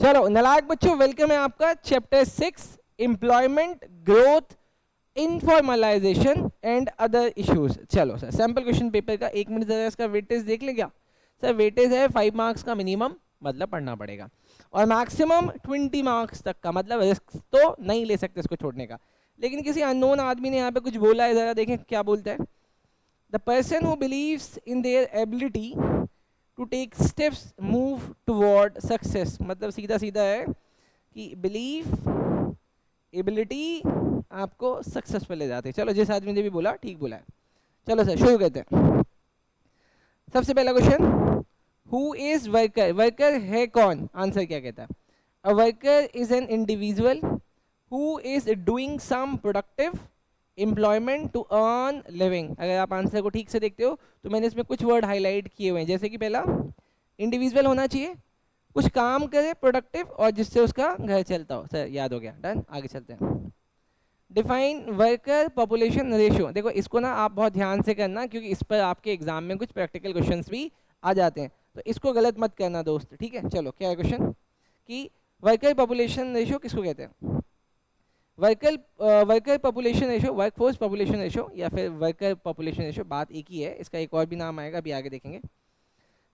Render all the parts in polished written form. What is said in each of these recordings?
चलो नालायक बच्चों, वेलकम है आपका chapter 6 employment growth informalisation and other issues. चलो सर, सैंपल क्वेश्चन पेपर का 1 मिनट जरा इसका वेटेज देख ले क्या सर। वेटेज है 5 मार्क्स का मिनिमम, मतलब पढ़ना पड़ेगा, और मैक्सिमम 20 मार्क्स तक का, मतलब रिस्क तो नहीं ले सकते इसको छोड़ने का। लेकिन किसी अननोन आदमी ने यहाँ पे कुछ बोला है, जरा देखें क्या बोलता है। The person who believes in their ability to take steps move toward success, मतलब सीधा सीधा है कि बिलीफ एबिलिटी आपको सक्सेस पे ले जाते हैं। चलो जिस आदमी ने भी बोला ठीक बोला है। चलो सर शुरू करते हैं। सबसे पहला question, who is worker? Worker है कौन? आंसर क्या कहता है? A worker is an individual who is doing some productive employment to earn living. अगर आप आंसर को ठीक से देखते हो तो मैंने इसमें कुछ वर्ड हाईलाइट किए हुए हैं, जैसे कि पहला इंडिविजुअल होना चाहिए, कुछ काम करे प्रोडक्टिव और जिससे उसका घर चलता हो। सर याद हो गया, डन। आगे चलते हैं। Define worker population ratio. देखो इसको ना आप बहुत ध्यान से करना, क्योंकि इस पर आपके एग्जाम में कुछ प्रैक्टिकल क्वेश्चंस भी आ जाते हैं, तो इसको गलत मत करना दोस्त, ठीक है। चलो क्या है क्वेश्चन कि वर्कर पॉपुलेशन रेशियो किसको कहते हैं? Worker population ratio, workforce population ratio या फिर वर्कर पॉपुलेशन रेशियो, बात एक ही है, इसका एक और भी नाम आएगा, अभी आगे देखेंगे।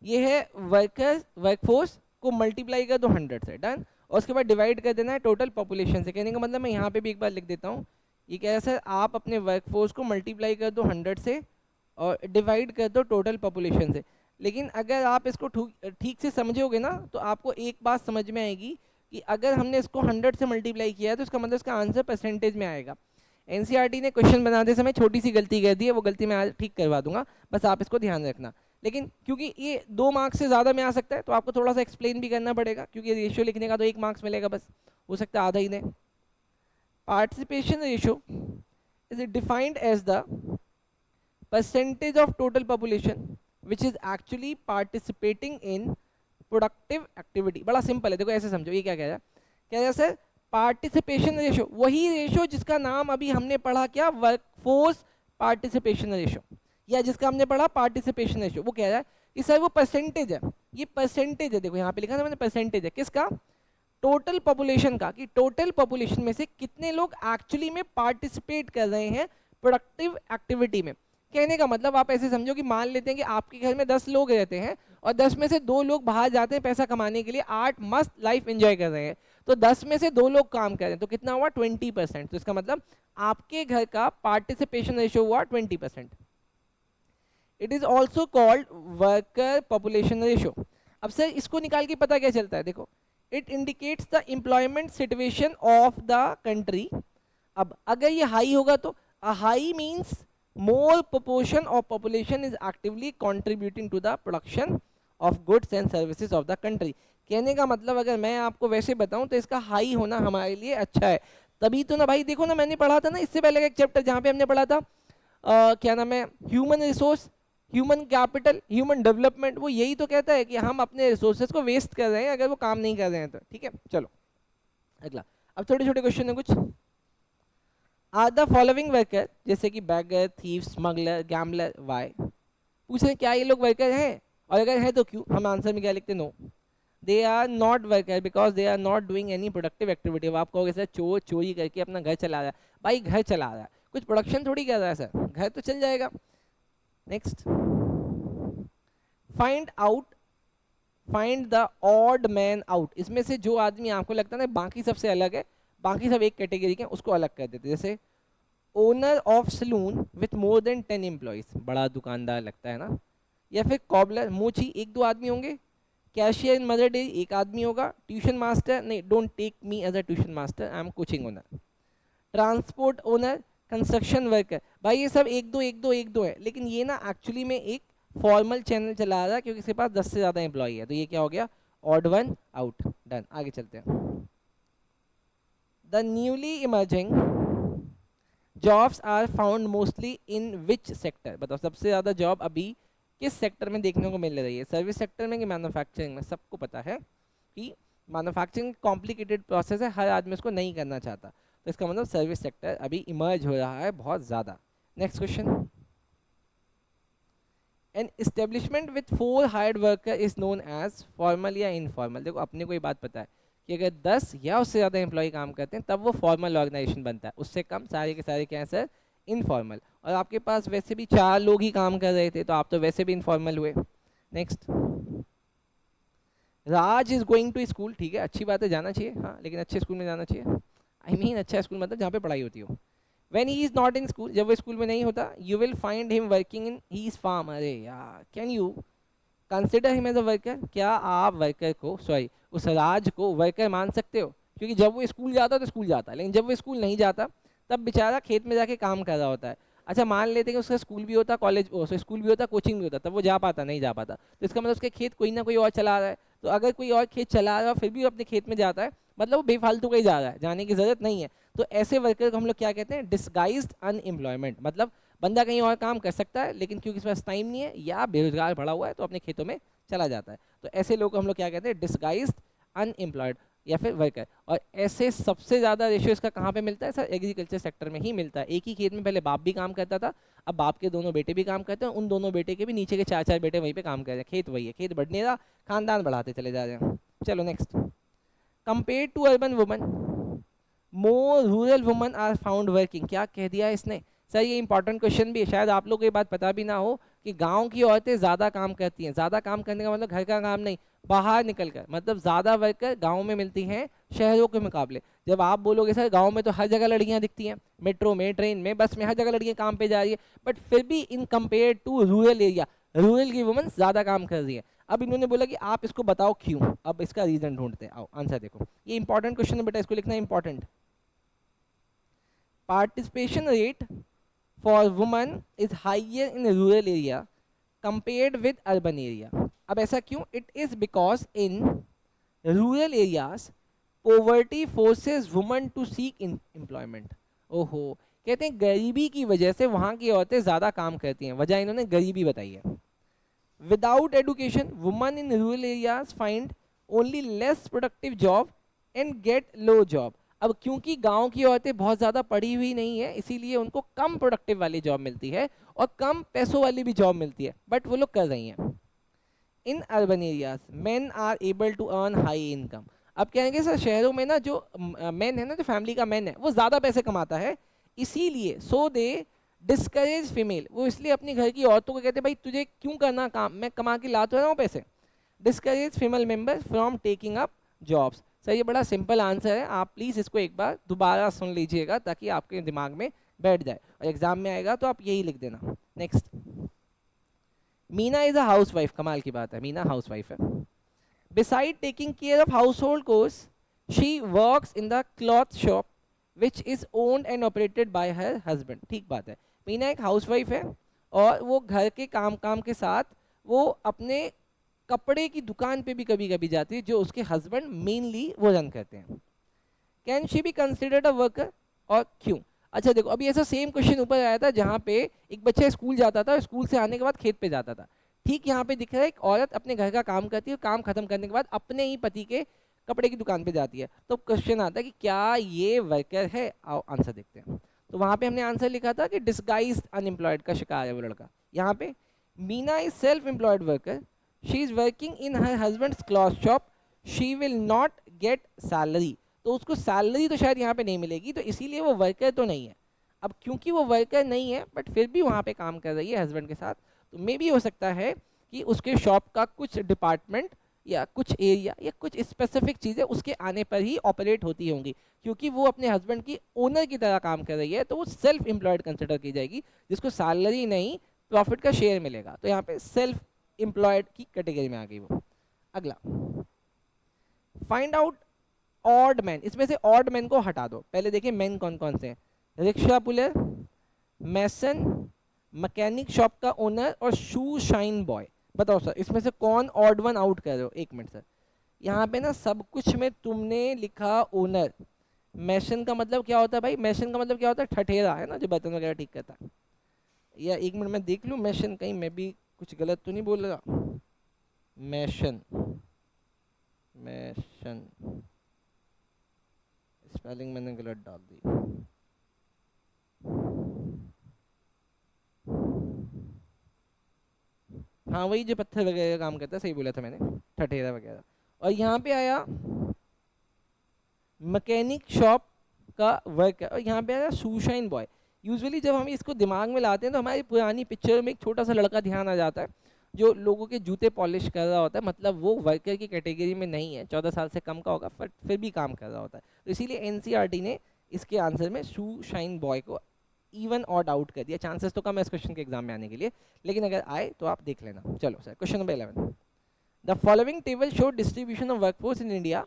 ये है वर्कफोर्स को मल्टीप्लाई कर दो 100 से, डन, और उसके बाद डिवाइड कर देना है टोटल पॉपुलेशन से। कहने का मतलब मैं यहाँ पे भी एक बार लिख देता हूँ, ये कह रहा है सर आप अपने वर्कफोर्स को मल्टीप्लाई कर दो 100 से और डिवाइड कर दो टोटल पॉपुलेशन से। लेकिन अगर आप इसको ठीक से समझोगे ना तो आपको एक बात समझ में आएगी कि अगर हमने इसको 100 से मल्टीप्लाई किया है तो इसका मतलब इसका आंसर परसेंटेज में आएगा। एनसीईआरटी ने क्वेश्चन बनाते समय छोटी सी गलती कर दी है, वो गलती मैं आज ठीक करवा दूंगा, बस आप इसको ध्यान रखना। लेकिन क्योंकि ये 2 मार्क्स से ज़्यादा में आ सकता है तो आपको थोड़ा सा एक्सप्लेन भी करना पड़ेगा, क्योंकि रेशियो लिखने का तो 1 मार्क्स मिलेगा बस, हो सकता है आधा ही दें। Participation ratio is defined as the percentage of total population which is actually participating in productive activity. बड़ा सिंपल है, देखो ऐसे समझो, ये क्या कह रहा है? कह रहा है सर पार्टिसिपेशन रेशियो, वही रेशियो जिसका नाम अभी हमने पढ़ा, क्या, वर्कफोर्स पार्टिसिपेशन रेशियो, या जिसका हमने पढ़ा पार्टिसिपेशन रेशियो, वो कह रहा है कि सर वो परसेंटेज है, ये परसेंटेज है। देखो यहाँ पे लिखा था मैंने, परसेंटेज है किसका? टोटल पॉपुलेशन का, कि टोटल पॉपुलेशन में से कितने लोग एक्चुअली में पार्टिसिपेट कर रहे हैं प्रोडक्टिव एक्टिविटी में। कहने का मतलब आप ऐसे समझो कि मान लेते हैं कि आपके घर में 10 लोग रहते हैं और 10 में से 2 लोग बाहर जाते हैं पैसा कमाने के लिए, 8 मस्त लाइफ एंजॉय कर रहे हैं, तो 10 में से 2 लोग काम कर रहे हैं, तो कितना हुआ? 20%। तो इसका मतलब आपके घर का पार्टिसिपेशन रेशियो हुआ 20%। It is also called worker population ratio. अब सर इसको निकाल के पता क्या चलता है? देखो, it indicates the employment situation of the country. अब अगर ये हाई होगा तो high means more proportion of population is actively contributing to the production of goods and services of the country। कहने का मतलब अगर मैं आपको वैसे बताऊं तो इसका हाई होना हमारे लिए अच्छा है। तभी तो ना भाई, देखो ना मैंने पढ़ा था ना इससे पहले एक चैप्टर जहाँ पे हमने पढ़ा था क्या नाम है, human resource, human capital, human development. वो यही तो कहता है कि हम अपने रिसोर्सेज को वेस्ट कर रहे हैं अगर वो काम नहीं कर रहे हैं तो, ठीक है। चलो अगला, अब छोटे छोटे क्वेश्चन है कुछ। आर द फॉलोइंग वर्कर, जैसे कि beggar, thief, smuggler, gambler, why. पूछ रहे क्या ये लोग वर्कर हैं, और अगर है तो क्यों? हम आंसर में क्या लिखते? No, they are not worker because they are not doing any productive activity. आप कहोगे सर चोर चोरी करके अपना घर चला रहा है, भाई घर चला रहा है, कुछ प्रोडक्शन थोड़ी कर रहा है सर, घर तो चल जाएगा। Next, find out, find the odd man out. इसमें से जो आदमी आपको लगता है ना बाकी सबसे अलग है, बाकी सब एक कैटेगरी के, उसको अलग कर देते। जैसे owner of salon with more than 10 employees, बड़ा दुकानदार लगता है ना। या फिर कॉबलर, मोची, 1-2 आदमी होंगे। कैशियर इन मदर डेयरी, 1 आदमी होगा। ट्यूशन मास्टर, नहीं, don't take me as a tuition master, I am coaching owner. Transport owner, construction worker, भाई ये सब 1-2 है, लेकिन ये ना एक्चुअली में एक फॉर्मल चैनल चला रहा है क्योंकि इसके पास 10 से ज़्यादा एम्प्लॉई है, तो ये क्या हो गया? Odd one out, done. आगे चलते हैं। The newly emerging jobs are found mostly in which sector? बताओ सबसे ज़्यादा जॉब अभी किस सेक्टर में देखने को मिल रही है? सर्विस सेक्टर में कि मैन्युफैक्चरिंग में? सबको पता है कि मैन्युफैक्चरिंग कॉम्प्लिकेटेड प्रोसेस है, हर आदमी उसको नहीं करना चाहता, तो इसका मतलब सर्विस सेक्टर अभी इमर्ज हो रहा है बहुत ज़्यादा। Next question, an establishment with 4 hired worker is known as formal या इनफॉर्मल? देखो अपने को ये बात पता है कि अगर 10 या उससे ज़्यादा एम्प्लॉय काम करते हैं तब वो फॉर्मल ऑर्गेनाइजेशन बनता है, उससे कम सारे के सारे क्या हैं सर, इनफॉर्मल। और आपके पास वैसे भी 4 लोग ही काम कर रहे थे तो आप तो वैसे भी इनफॉर्मल हुए। Next, Raj is going to school, ठीक है अच्छी बात है, जाना चाहिए, हाँ लेकिन अच्छे स्कूल में जाना चाहिए। आई मीन अच्छा स्कूल मतलब जहाँ पे पढ़ाई होती हो। When he is not in school, जब वो स्कूल में नहीं होता, you will find him working in his farm। अरे यार, can you consider him as a worker? क्या आप वर्कर को, सॉरी उस राज को वर्कर मान सकते हो? क्योंकि जब वो स्कूल जाता है तो स्कूल जाता है, लेकिन जब वो स्कूल नहीं जाता तब बेचारा खेत में जाके काम कर रहा होता है। अच्छा मान लेते हैं कि उसका स्कूल भी होता, कॉलेज स्कूल भी होता, कोचिंग भी होता, तब वो जा पाता, नहीं जा पाता, तो इसका मतलब उसके खेत कोई ना कोई और चला रहा है। तो अगर कोई और खेत चला रहा है फिर भी वो अपने खेत में जाता है, मतलब वो बेफालतू का ही जा रहा है, जाने की जरूरत नहीं है। तो ऐसे वर्कर को हम लोग क्या कहते हैं, डिस्गाइज्ड अनएम्प्लॉयमेंट। मतलब बंदा कहीं और काम कर सकता है लेकिन क्योंकि इसके पास टाइम नहीं है या बेरोजगार पड़ा हुआ है तो अपने खेतों में चला जाता है। तो ऐसे लोग को हम लोग क्या कहते हैं, डिस्गाइज्ड अनएम्प्लॉयड या फिर वर्कर। और ऐसे सबसे ज़्यादा रेशियो इसका कहाँ पे मिलता है सर, एग्रीकल्चर सेक्टर में ही मिलता है। एक ही खेत में पहले बाप भी काम करता था, अब बाप के दोनों बेटे भी काम करते हैं, उन दोनों बेटे के भी नीचे के 4 4 बेटे वहीं पे काम कर रहे हैं, खेत वही है, खेत बढ़ने रहा, खानदान बढ़ाते चले जा रहे हैं। चलो next, compare to urban woman more rural woman are found working. क्या कह दिया है इसने सर, ये इंपॉर्टेंट क्वेश्चन भी है, शायद आप लोग को ये बात पता भी ना हो कि गांव की औरतें ज़्यादा काम करती हैं। ज़्यादा काम करने का मतलब घर का काम नहीं, बाहर निकल कर, मतलब ज़्यादा वर्कर गांव में मिलती हैं शहरों के मुकाबले। जब आप बोलोगे सर गांव में तो हर जगह लड़कियां दिखती हैं, मेट्रो में, ट्रेन में, बस में, हर जगह लड़कियां काम पे जा रही है, बट फिर भी in compare to rural area, rural की वुमन ज़्यादा काम कर रही है। अब इन्होंने बोला कि आप इसको बताओ क्यों, अब इसका रीज़न ढूंढते हैं, आओ आंसर देखो। ये इंपॉर्टेंट क्वेश्चन है बेटा, इसको लिखना important. Participation rate for women is higher in rural area compared with urban area। अब ऐसा क्यों? It is because in rural areas poverty forces women to seek employment। ओहो, कहते हैं गरीबी की वजह से वहाँ की औरतें ज़्यादा काम करती हैं, वजह इन्होंने गरीबी बताई है। Without education, women in rural areas find only less productive job and get low job। अब क्योंकि गांव की औरतें बहुत ज़्यादा पढ़ी हुई नहीं है इसीलिए उनको कम प्रोडक्टिव वाली जॉब मिलती है और कम पैसों वाली भी जॉब मिलती है, बट वो लोग कर रही हैं। In urban areas men are able to earn high income. अब कहेंगे सर शहरों में ना जो मैन है ना, जो फैमिली का मैन है वो ज़्यादा पैसे कमाता है, इसीलिए सो दे डिस्करेज फीमेल, वो इसलिए अपनी घर की औरतों को कहते हैं भाई तुझे क्यों करना काम, मैं कमा के ला तो रहा हूँ पैसे। Discourage female members from taking up jobs. Sir ये बड़ा सिंपल आंसर है, आप प्लीज़ इसको एक बार दोबारा सुन लीजिएगा ताकि आपके दिमाग में बैठ जाए और एग्जाम में आएगा तो आप यही लिख देना। Next, Meena is a house wife, कमाल की बात है, मीना हाउस वाइफ है। Beside taking care of house hold course she works in the cloth shop which is owned and operated by her husband. ठीक बात है, मीना एक हाउस वाइफ है और वो घर के काम के साथ वो अपने कपड़े की दुकान पे भी कभी कभी जाती है जो उसके हस्बैंड मेनली वो रन करते हैं। Can she be considered a worker और क्यों? अच्छा देखो, अभी ऐसा सेम क्वेश्चन ऊपर आया था जहाँ पे एक बच्चा स्कूल जाता था और स्कूल से आने के बाद खेत पे जाता था। ठीक यहाँ पे दिख रहा है एक औरत अपने घर का काम करती है, काम खत्म करने के बाद अपने ही पति के कपड़े की दुकान पे जाती है। तो क्वेश्चन आता है कि क्या ये वर्कर है? आओ आंसर देखते हैं। तो वहाँ पे हमने आंसर लिखा था कि डिस्गाइज अनएम्प्लॉयड का शिकार है वो लड़का। यहाँ पे Meena is self employed worker, she is working in her husband's cloth shop, she will not get salary. तो उसको सैलरी तो शायद यहाँ पे नहीं मिलेगी, तो इसीलिए वो वर्कर तो नहीं है। अब क्योंकि वो वर्कर नहीं है बट फिर भी वहाँ पे काम कर रही है हस्बैंड के साथ, तो मे भी हो सकता है कि उसके शॉप का कुछ डिपार्टमेंट या कुछ एरिया या कुछ स्पेसिफिक चीज़ें उसके आने पर ही ऑपरेट होती होंगी। क्योंकि वो अपने हस्बैंड की ओनर की तरह काम कर रही है तो वो सेल्फ एम्प्लॉयड कंसिडर की जाएगी, जिसको सैलरी नहीं प्रॉफिट का शेयर मिलेगा। तो यहाँ पे सेल्फ एम्प्लॉयड की कैटेगरी में आ गई वो। अगला, फाइंड आउट ऑड मैन। इसमें से ऑड मैन को हटा दो, पहले देखिए मैन कौन कौन से हैं। रिक्शा पुलर, मैसन, मैकेनिक शॉप का ओनर और शू शाइन बॉय। बताओ सर इसमें से कौन ऑड वन आउट कर रहे हो? एक मिनट सर, यहाँ पे ना सब कुछ में तुमने लिखा ओनर। मैसन का मतलब क्या होता है भाई? मैसन का मतलब क्या होता है? ठठेरा है ना, जो बर्तन वगैरह ठीक करता है। या एक मिनट मैं देख लूँ मैसन, कहीं मैं भी कुछ गलत तो नहीं बोल रहा। मैसन, मैसन स्पेलिंग मैंने गलत डाल दी। हाँ वही जो पत्थर वगैरह का काम करता है, सही बोला था मैंने, ठठेरा वगैरह। और यहाँ पे आया मैकेनिक शॉप का वर्क है। और यहाँ पे है शूशाइन बॉय। यूजुअली जब हम इसको दिमाग में लाते हैं तो हमारी पुरानी पिक्चर में एक छोटा सा लड़का ध्यान आ जाता है जो लोगों के जूते पॉलिश कर रहा होता है, मतलब वो वर्कर की कैटेगरी में नहीं है, 14 साल से कम का होगा, बट फिर भी काम कर रहा होता है। तो इसीलिए एनसीईआरटी ने इसके आंसर में शू शाइन बॉय को इवन ऑड आउट कर दिया। चांसेस तो कम है इस क्वेश्चन के एग्जाम में आने के लिए, लेकिन अगर आए तो आप देख लेना। चलो sir, question number 11, the following table show distribution of workforce in India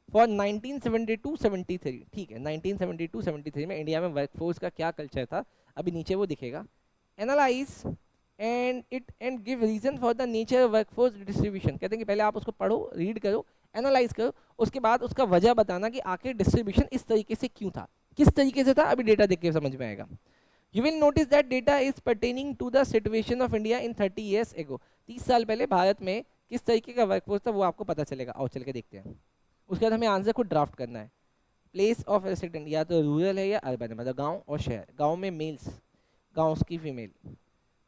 for 1972-73। ठीक है, 1972-73 में इंडिया में वर्कफोर्स का क्या कल्चर था, अभी नीचे वो दिखेगा। Analyse and give reason for the nature workforce distribution. कहते हैं कि पहले आप उसको पढ़ो, रीड करो, एनालाइज करो, उसके बाद उसका वजह बताना कि आखिर डिस्ट्रीब्यूशन इस तरीके से क्यों था, किस तरीके से था, अभी डेटा देख के समझ में आएगा। You will notice that data is pertaining to the situation of India in 30 years ago. 30 साल पहले भारत में किस तरीके का वर्कफोर्स था वो आपको पता चलेगा। आओ चल के देखते हैं। उसके बाद हमें आंसर को ड्राफ्ट करना है। प्लेस ऑफ रेसिडेंट या तो रूरल है या अर्बन है, मतलब गांव और शहर। गांव में मेल्स, गांव की फीमेल।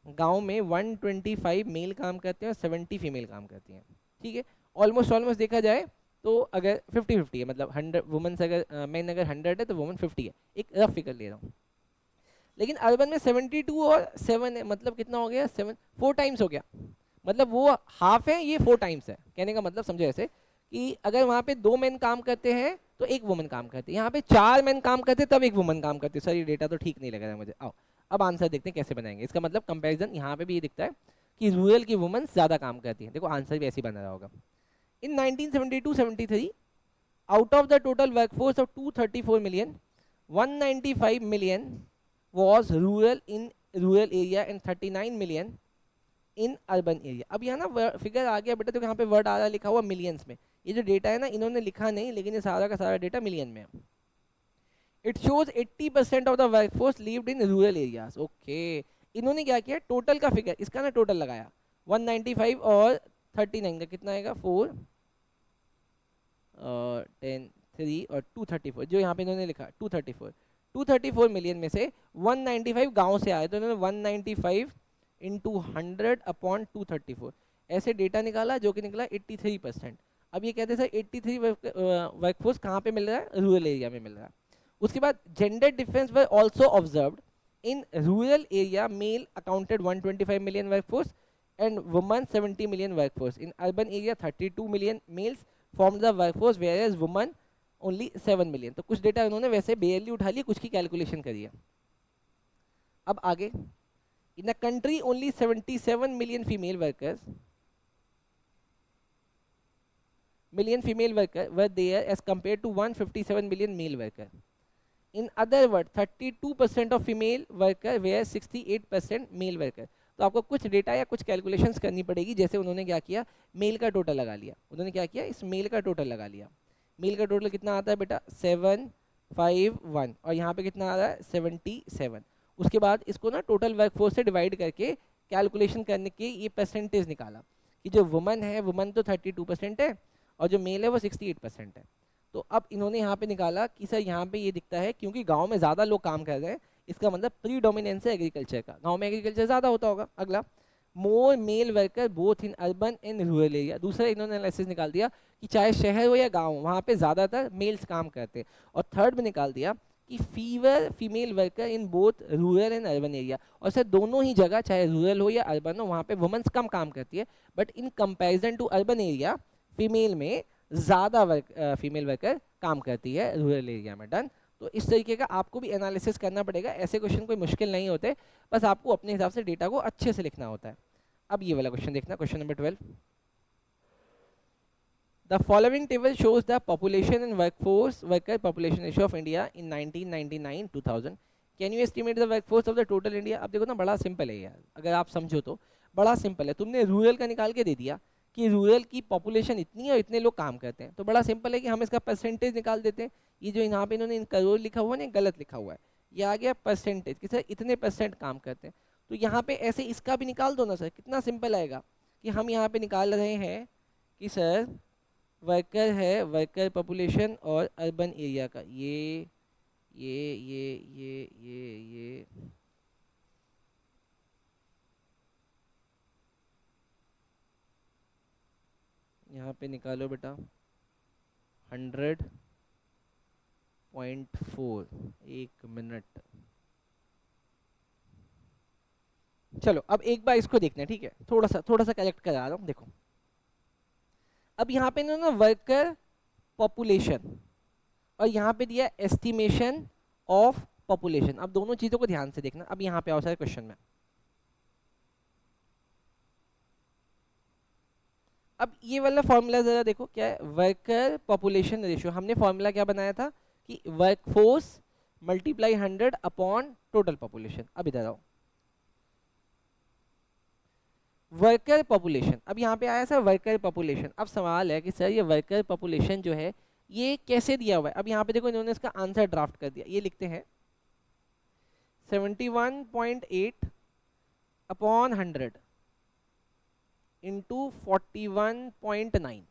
गांव में 125 मेल काम करते हैं और 70 फीमेल काम करती हैं। ठीक है, ऑलमोस्ट ऑलमोस्ट देखा जाए तो अगर 50-50 है, मतलब 100 वुमेन्स, अगर मैन अगर 100 है तो वुमेन 50 है, एक रफ फिगर ले रहा हूँ। लेकिन अर्बन में 72 और 7 है, मतलब कितना हो गया, 7, 4 टाइम्स हो गया। मतलब वो हाफ है, ये 4 टाइम्स है। कहने का मतलब समझो ऐसे कि अगर वहाँ पे 2 मैन काम करते हैं तो 1 वुमन काम करती है, यहाँ पे 4 मैन काम करते हैं तब 1 वुमन काम करती है। सर ये डेटा तो ठीक नहीं लग रहा है मुझे। आओ अब आंसर देखते हैं कैसे बनाएंगे। इसका मतलब कंपैरिजन यहाँ पे भी ये दिखता है कि रूरल की वुमन ज़्यादा काम करती है। देखो आंसर भी ऐसे ही बना रहा होगा। इन 1972-73, out of the total workforce of 234 million, 195 million was rural in rural area and 39 million in urban area. अब यहाँ ना फिगर आ गया बेटा, तो यहाँ पे वर्ड आ रहा लिखा हुआ मिलियंस में। ये जो डेटा है ना इन्होंने लिखा नहीं, लेकिन ये सारा का सारा डेटा मिलियन में है। It shows 80% of the workforce lived in rural areas. Okay, इन्होंने क्या किया, टोटल का फिगर इसका ना टोटल लगाया, 195 और 39 का कितना आएगा, 4 10 3 और 234, जो यहाँ पे इन्होंने लिखा 234 मिलियन में से 195 गांव से आए, तो इन्होंने 195 इंटू 100 अपॉन 234 ऐसे डेटा निकाला, जो कि निकला 83%। अब ये कहते हैं सर 83 वर्कफोर्स कहाँ पे मिल रहा है, रूरल एरिया में मिल रहा है। उसके बाद gender difference were also observed in rural area, male accounted 125 million workforce and women 70 million workforce. In urban area 32 million males form the workforce where women only 7 million. तो कुछ डेटा उन्होंने वैसे बेयरली उठा लिया, कुछ की कैलकुलेशन करी है। अब आगे, इन the country only 77 million female workers were there as compared to 157 million male worker. In other words, 32% of female worker were 68% male worker. तो आपको कुछ डेटा या कुछ कैलकुलेशंस करनी पड़ेगी। जैसे उन्होंने क्या किया, मेल का टोटल लगा लिया। उन्होंने क्या किया, इस मेल का टोटल लगा लिया। मेल का टोटल कितना आता है बेटा, 751, और यहाँ पे कितना आ रहा है, 77। उसके बाद इसको ना टोटल वर्कफोर्स से डिवाइड करके कैलकुलेशन करने के ये परसेंटेज निकाला कि जो वुमन है, वुमन तो 32% है और जो मेल है वो 68% है। तो अब इन्होंने यहाँ पे निकाला कि सर यहाँ पे ये दिखता है क्योंकि गांव में ज़्यादा लोग काम कर रहे हैं, इसका मतलब प्री डोमिनेंस है एग्रीकल्चर का, गांव में एग्रीकल्चर ज़्यादा होता होगा। अगला, more male worker both in urban and rural area. दूसरा इन्होंने एनालिसिस निकाल दिया कि चाहे शहर हो या गाँव, वहाँ पे ज़्यादातर मेल्स काम करते हैं। और थर्ड में निकाल दिया कि fever female worker in both rural and urban area. और सर दोनों ही जगह, चाहे रूरल हो या अर्बन हो, वहाँ पे वुमेंस कम काम करती है, but in comparison to urban area female में ज़्यादा फीमेल वर्कर काम करती है रूरल एरिया में। डन। तो इस तरीके का आपको भी एनालिसिस करना पड़ेगा। ऐसे क्वेश्चन कोई मुश्किल नहीं होते, बस आपको अपने हिसाब से डेटा को अच्छे से लिखना होता है। अब ये वाला क्वेश्चन देखना, question number 12, the following table shows the population and workforce worker population ratio of India in 1999-2000। Can you estimate the workforce of the total India. अब देखो ना, बड़ा सिंपल है यार, अगर आप समझो तो बड़ा सिंपल है। तुमने रूरल का निकाल के दे दिया कि रूरल की पॉपुलेशन इतनी है और इतने लोग काम करते हैं, तो बड़ा सिंपल है कि हम इसका परसेंटेज निकाल देते हैं। ये जो यहाँ पे इन्होंने करोड़ लिखा हुआ है ना, गलत लिखा हुआ है, ये आ गया परसेंटेज कि सर इतने परसेंट काम करते हैं। तो यहाँ पे ऐसे इसका भी निकाल दो ना सर, कितना सिंपल आएगा कि हम यहाँ पे निकाल रहे हैं कि सर वर्कर है, वर्कर पॉपुलेशन और अर्बन एरिया का ये यहाँ पे निकालो बेटा 100 0.4, एक मिनट। चलो अब एक बार इसको देखते हैं, ठीक है, थोड़ा सा करेक्ट करा रहा हूँ। देखो अब यहाँ पे ना वर्कर पॉपुलेशन और यहाँ पे दिया एस्टिमेशन ऑफ पॉपुलेशन। अब दोनों चीजों को ध्यान से देखना। अब यहाँ पे आओ सारे क्वेश्चन में। अब ये वाला फॉर्मूला जरा देखो क्या है, वर्कर पॉपुलेशन रेशियो। हमने फॉर्मूला क्या बनाया था कि workforce multiply 100 upon total population. अब इधर आओ, वर्कर पॉपुलेशन। अब यहाँ पे आया सर वर्कर पॉपुलेशन। अब सवाल है कि सर ये वर्कर पॉपुलेशन जो है ये कैसे दिया हुआ है। अब यहाँ पे देखो इन्होंने इसका आंसर ड्राफ्ट कर दिया। ये लिखते हैं 71.8 अपॉन 100 इंटू 41.9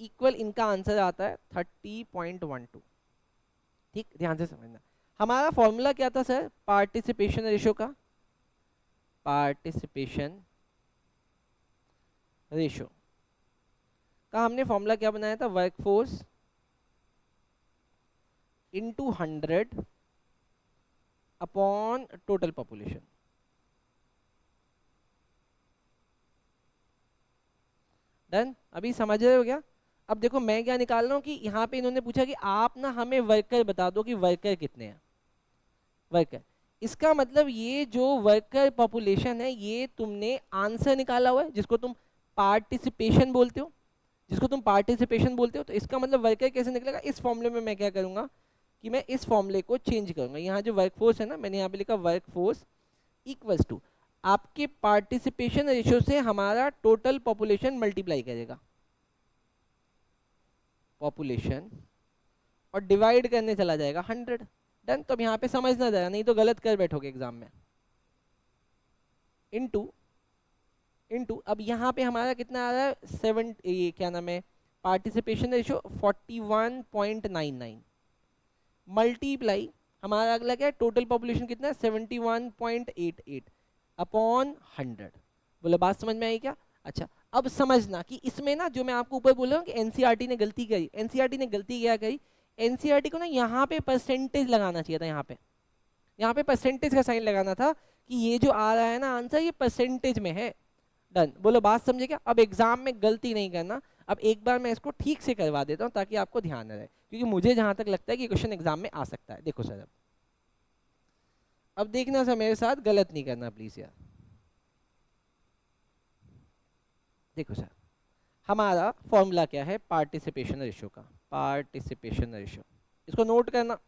इक्वल इनका आंसर आता है 30.12। ठीक, ध्यान से समझना। हमारा फॉर्मूला क्या था सर पार्टिसिपेशन रेशियो का, पार्टिसिपेशन रेशियो का हमने फॉर्मूला क्या बनाया था, workforce into 100 upon total population. Done, अभी समझ रहे हो क्या। अब देखो मैं क्या निकाल रहा हूँ कि यहाँ पे इन्होंने पूछा कि आप ना हमें वर्कर बता दो कि वर्कर कितने हैं। वर्कर, इसका मतलब ये जो वर्कर पॉपुलेशन है ये तुमने आंसर निकाला हुआ है जिसको तुम पार्टिसिपेशन बोलते हो, जिसको तुम पार्टिसिपेशन बोलते हो। तो इसका मतलब वर्कर कैसे निकलेगा, इस फॉर्मूले में मैं क्या करूँगा कि मैं इस फॉर्मूले को चेंज करूँगा। यहाँ जो वर्कफोर्स है ना, मैंने यहाँ पे लिखा वर्कफोर्स इक्वल्स टू आपके पार्टिसिपेशन रेशियो से हमारा टोटल पॉपुलेशन मल्टीप्लाई करेगा, पॉपुलेशन, और डिवाइड करने चला जाएगा 100। डन, तो अब यहाँ पे समझना जाएगा, नहीं तो गलत कर बैठोगे एग्जाम में। इनटू इनटू अब यहाँ पे हमारा कितना आ रहा है 7, ये क्या नाम है पार्टिसिपेशन रेशियो 41.99 मल्टीप्लाई हमारा अगला क्या है टोटल पॉपुलेशन कितना है 71.88 अपॉन 100। बोलो बात समझ में आई क्या। अच्छा अब समझना कि इसमें ना जो मैं आपको ऊपर बोल रहा हूँ कि एनसीईआरटी ने गलती करी। एनसीईआरटी ने गलती क्या करी, एनसीईआरटी को ना यहाँ पे परसेंटेज लगाना चाहिए था। यहाँ पे परसेंटेज का साइन लगाना था कि ये जो आ रहा है ना आंसर ये परसेंटेज में है। डन, बोलो बात समझे क्या। अब एग्जाम में गलती नहीं करना। अब एक बार मैं इसको ठीक से करवा देता हूँ ताकि आपको ध्यान रहे, क्योंकि मुझे जहां तक लगता है कि क्वेश्चन एग्जाम में आ सकता है। देखो सर अब देखना सर, मेरे साथ गलत नहीं करना प्लीज यार। देखो सर हमारा फॉर्मूला क्या है पार्टिसिपेशन रेशियो का, पार्टिसिपेशन रेशियो, इसको नोट करना।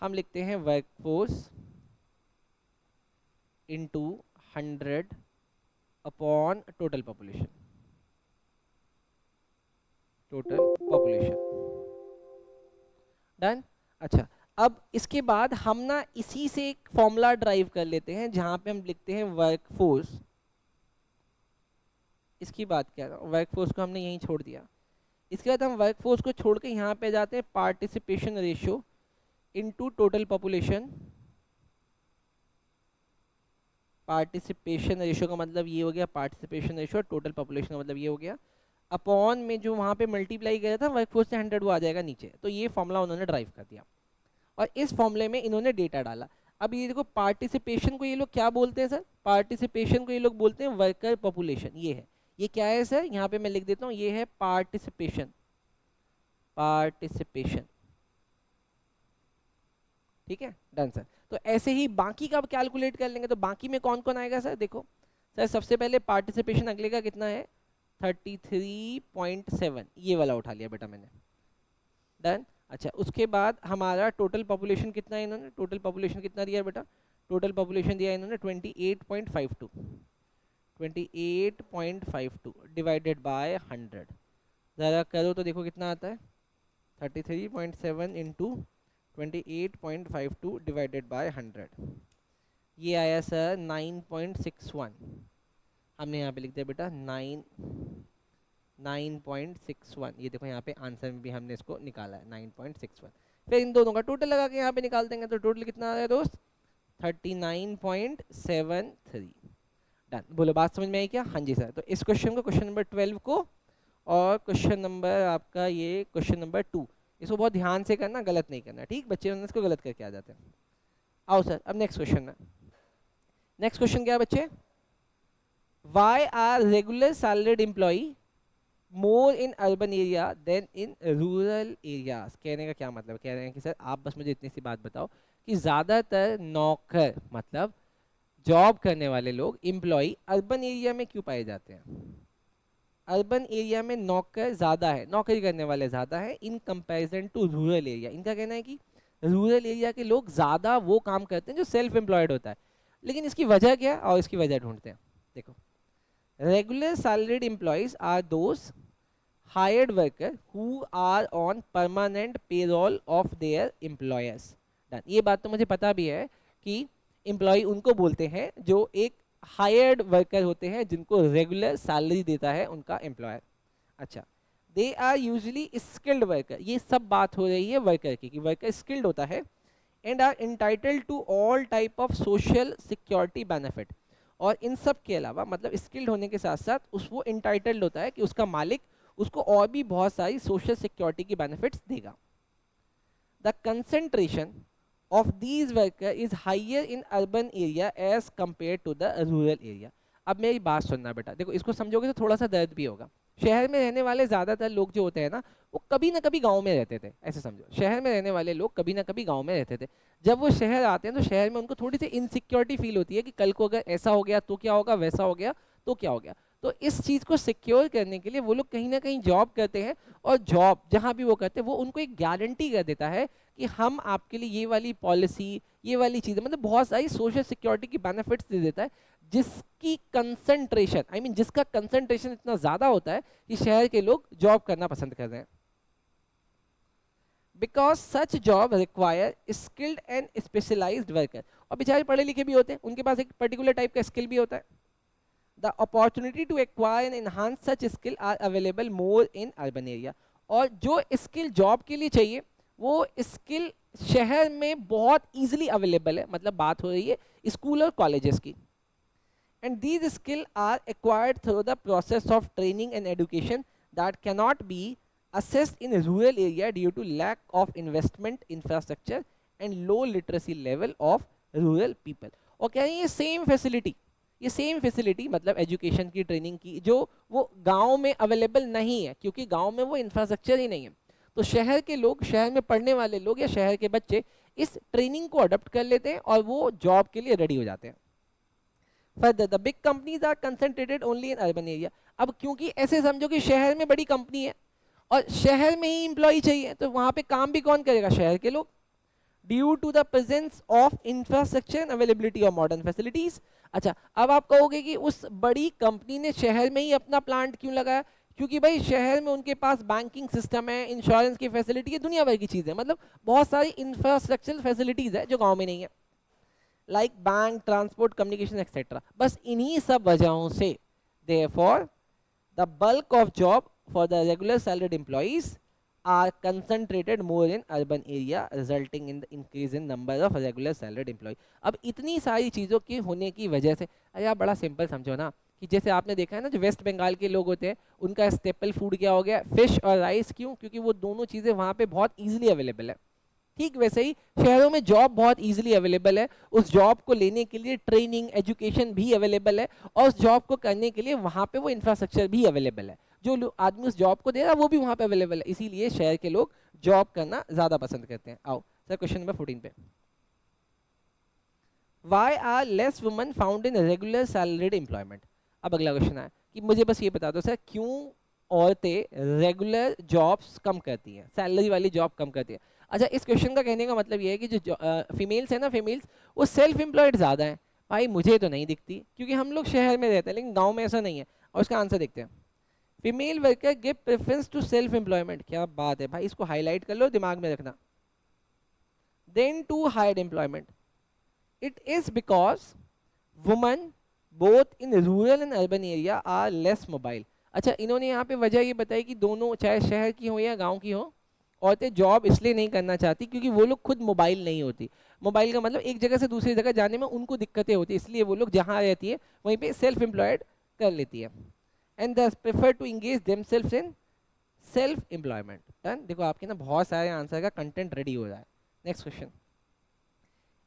हम लिखते हैं workforce into 100 upon total population, total population. Done. अच्छा अब इसके बाद हम ना इसी से एक फॉर्मूला ड्राइव कर लेते हैं जहां पे हम लिखते हैं वर्कफोर्स। इसकी बात क्या है, वर्कफोर्स को हमने यहीं छोड़ दिया। इसके बाद हम वर्कफोर्स को छोड़ के यहाँ पे जाते हैं participation ratio into total population. Participation ratio का मतलब ये हो गया पार्टिसिपेशन रेशियो, टोटल पॉपुलेशन का मतलब ये हो गया अपॉन में जो वहाँ पे मल्टीप्लाई किया था वर्कफोर्स से 100 वो आ जाएगा नीचे। तो ये फॉर्मूला उन्होंने ड्राइव कर दिया और इस फॉर्मूले में इन्होंने डेटा डाला। अब ये देखो पार्टिसिपेशन को ये लोग क्या बोलते हैं सर, पार्टिसिपेशन को ये लोग बोलते हैं वर्कर पॉपुलेशन। ये है, ये क्या है सर, यहाँ पे मैं लिख देता हूँ, ये है पार्टिसिपेशन, पार्टिसिपेशन। ठीक है डन सर। तो ऐसे ही बाकी का कैलकुलेट कर लेंगे। तो बाकी में कौन कौन आएगा सर, देखो सर सबसे पहले पार्टिसिपेशन अगले का कितना है 33.7, ये वाला उठा लिया बेटा मैंने। डन। अच्छा उसके बाद हमारा टोटल पॉपुलेशन कितना है, इन्होंने टोटल पॉपुलेशन कितना दिया है बेटा, टोटल पॉपुलेशन दिया है इन्होंने 28.52, 28.52 डिवाइडेड बाय 100। ज़रा करो तो देखो कितना आता है 33.7 इंटू 28.52 डिवाइडेड बाय 100, ये आया सर 9.61। हमने यहाँ पे लिख दिया बेटा 9.61। ये देखो यहाँ पे आंसर में भी हमने इसको निकाला है 9.61। फिर इन दोनों का टोटल लगा के यहाँ पे निकाल देंगे तो टोटल कितना आ रहा है दोस्त 39.73। डन, बोलो बात समझ में आई क्या। हाँ जी सर। तो इस क्वेश्चन को, क्वेश्चन नंबर 12 को और क्वेश्चन नंबर आपका ये क्वेश्चन नंबर 2, इसको बहुत ध्यान से करना, गलत नहीं करना, ठीक? बच्चे इसको गलत करके आ जाते हैं। आओ सर, अब नेक्स्ट क्वेश्चन में, नेक्स्ट क्वेश्चन क्या है बच्चे? Why are regular salaried employee more in urban area than in rural areas? कहने का क्या मतलब? कह रहे हैं कि सर आप बस मुझे इतनी सी बात बताओ कि ज़्यादातर नौकर मतलब जॉब करने वाले लोग, एम्प्लॉय अर्बन एरिया में क्यों पाए जाते हैं? अर्बन एरिया में नौकर ज़्यादा है, नौकरी करने वाले ज़्यादा है in comparison to rural area. इनका कहना है कि रूरल एरिया के लोग ज़्यादा वो काम करते हैं जो सेल्फ एम्प्लॉयड होता है। लेकिन इसकी वजह क्या है? और इसकी वजह ढूंढते हैं। देखो, regular salaried employees are those hired worker who are on permanent payroll of their employers. ये बात तो मुझे पता भी है कि एम्प्लॉय उनको बोलते हैं जो एक हायर्ड वर्कर होते हैं, जिनको रेगुलर सैलरी देता है उनका एम्प्लॉयर। अच्छा, they are usually skilled worker, ये सब बात हो रही है वर्कर की, कि वर्कर स्किल्ड होता है, and are entitled to all type of social security benefit. और इन सब के अलावा मतलब स्किल्ड होने के साथ साथ उस वो इंटाइटल्ड होता है कि उसका मालिक उसको और भी बहुत सारी सोशल सिक्योरिटी की बेनिफिट्स देगा। The concentration of these worker is higher in urban area as compare to the rural area. अब मेरी बात सुनना बेटा, देखो इसको समझोगे तो थोड़ा सा दर्द भी होगा। शहर में रहने वाले ज़्यादातर लोग जो होते हैं ना, वो कभी ना कभी गांव में रहते थे। ऐसे समझो, शहर में रहने वाले लोग कभी ना कभी गांव में रहते थे। जब वो शहर आते हैं तो शहर में उनको थोड़ी सी इनसिक्योरिटी फील होती है कि कल को अगर ऐसा हो गया तो क्या होगा, वैसा हो गया तो क्या हो गया। तो इस चीज़ को सिक्योर करने के लिए वो लोग कहीं ना कहीं जॉब करते हैं, और जॉब जहाँ भी वो करते हैं वो उनको एक गारंटी कर देता है कि हम आपके लिए ये वाली पॉलिसी, ये वाली चीज़ें, मतलब बहुत सारी सोशल सिक्योरिटी की बेनिफिट्स दे देता है, जिसकी कंसंट्रेशन जिसका कंसंट्रेशन इतना ज़्यादा होता है कि शहर के लोग जॉब करना पसंद कर रहे हैं। Because such job require skilled and specialised worker. और बेचारे पढ़े लिखे भी होते हैं, उनके पास एक पर्टिकुलर टाइप का स्किल भी होता है। The opportunity to acquire and enhance such skill are available more in urban area. और जो स्किल जॉब के लिए चाहिए वो स्किल शहर में बहुत इजीली अवेलेबल है, मतलब बात हो रही है स्कूल और कॉलेजेस की। And these skills are acquired through the process of training and education that cannot be assessed in rural area due to lack of investment infrastructure and low literacy level of rural people. और कह रही है same facility, ये same facility मतलब education की, training की, जो वो गांव में अवेलेबल नहीं है, क्योंकि गांव में वो इंफ्रास्ट्रक्चर ही नहीं है। तो शहर के लोग, शहर में पढ़ने वाले लोग या शहर के बच्चे इस ट्रेनिंग को अडॉप्ट कर लेते हैं और वो जॉब के लिए रेडी हो जाते हैं। Further the big companies are concentrated only in urban area. अब क्योंकि ऐसे समझो कि शहर में बड़ी कंपनी है और शहर में ही एम्प्लॉय चाहिए, तो वहां पे काम भी कौन करेगा? शहर के लोग। Due to the presence of infrastructure and availability of modern facilities. अच्छा, अब आप कहोगे कि उस बड़ी कंपनी ने शहर में ही अपना प्लांट क्यों लगाया? क्योंकि भाई शहर में उनके पास बैंकिंग सिस्टम है, इंश्योरेंस की फैसिलिटी है, दुनिया भर की चीज़ें, मतलब बहुत सारी इंफ्रास्ट्रक्चरल फैसिलिटीज़ है जो गांव में नहीं है, like bank, transport, communication etcetera. बस इन्हीं सब वजहों से therefore the bulk of job for the regular salaried employees are concentrated more in urban area resulting in the increase in number of regular salaried employee. अब इतनी सारी चीज़ों के होने की वजह से, अरे आप बड़ा सिंपल समझो ना, कि जैसे आपने देखा है ना जो वेस्ट बंगाल के लोग होते हैं उनका स्टेपल फूड क्या हो गया? फिश और राइस। क्यों? क्योंकि वो दोनों चीज़ें वहाँ पे बहुत ईजिली अवेलेबल है। ठीक वैसे ही शहरों में जॉब बहुत इजीली अवेलेबल है, उस जॉब को लेने के लिए ट्रेनिंग, एजुकेशन भी अवेलेबल है, और उस जॉब को करने के लिए वहाँ पे वो इंफ्रास्ट्रक्चर भी अवेलेबल है, जो आदमी उस जॉब को दे रहा है वो भी वहाँ पे अवेलेबल है। इसीलिए शहर के लोग जॉब करना ज़्यादा पसंद करते हैं। आओ सर क्वेश्चन नंबर 14 पे, why are less women found in regular salaried employment. अब अगला क्वेश्चन है कि मुझे बस ये बता दो सर, क्यों औरतें रेगुलर जॉब्स कम करती हैं, सैलरी वाली जॉब कम करती हैं? अच्छा, इस क्वेश्चन का कहने का मतलब ये है कि जो फीमेल्स है ना, फीमेल्स वो सेल्फ एम्प्लॉयड ज़्यादा है। भाई मुझे तो नहीं दिखती, क्योंकि हम लोग शहर में रहते हैं, लेकिन गांव में ऐसा नहीं है। और इसका आंसर देखते हैं, female worker give preference to self employment. क्या बात है भाई, इसको हाईलाइट कर लो, दिमाग में रखना। Then to hired employment, it is because women both in rural and urban area are less mobile. अच्छा, इन्होंने यहाँ पे वजह ये बताई कि दोनों, चाहे शहर की हो या गांव की हो, औरतें जॉब इसलिए नहीं करना चाहती क्योंकि वो लोग खुद मोबाइल नहीं होती। मोबाइल का मतलब एक जगह से दूसरी जगह जाने में उनको दिक्कतें होती है, इसलिए वो लोग जहाँ रहती है वहीं पे सेल्फ एम्प्लॉयड कर लेती है। And thus prefer to engage themselves in self employment. Done. देखो आपके ना बहुत सारे आंसर का कंटेंट रेडी हो रहा है। Next question,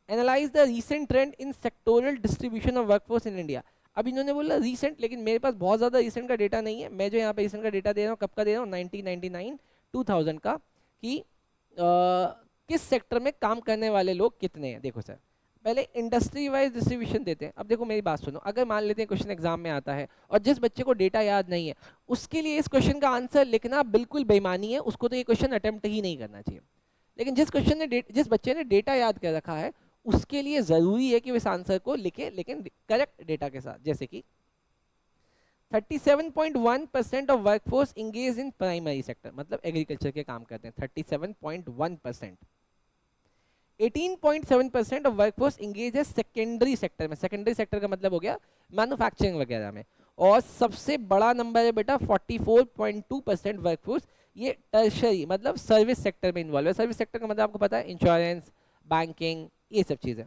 analyse the recent trend in sectoral distribution of workforce in India. अब इन्होंने बोला रीसेंट, लेकिन मेरे पास बहुत ज़्यादा रीसेंट का डेटा नहीं है। मैं जो यहाँ पे रीसेंट का डेटा दे रहा हूँ, कब का दे रहा हूँ, 1999 2000 का, कि किस सेक्टर में काम करने वाले लोग कितने हैं। देखो सर, पहले इंडस्ट्री वाइज डिस्ट्रीब्यूशन देते हैं। अब देखो मेरी बात सुनो, अगर मान लेते हैं क्वेश्चन एग्जाम में आता है और जिस बच्चे को डेटा याद नहीं है, उसके लिए इस क्वेश्चन का आंसर लिखना बिल्कुल बेईमानी है, उसको तो ये क्वेश्चन अटेम्प्ट ही नहीं करना चाहिए। लेकिन जिस बच्चे ने डेटा याद कर रखा है, उसके लिए ज़रूरी है कि वो इस आंसर को लिखे, लेकिन करेक्ट डेटा के साथ। जैसे कि 37.1% of workforce engage in primary sector, मतलब एग्रीकल्चर के काम करते हैं 37.1%। 18.7% ऑफ वर्कफोर्स इंगेज है सेकेंडरी सेक्टर में। सेकेंडरी सेक्टर का मतलब हो गया मैन्युफैक्चरिंग वगैरह में। और सबसे बड़ा नंबर है बेटा 44.2% वर्कफोर्स, ये टर्शरी मतलब सर्विस सेक्टर में इन्वॉल्व है। सर्विस सेक्टर का मतलब आपको पता है, इंश्योरेंस, बैंकिंग, ये सब चीज़ें।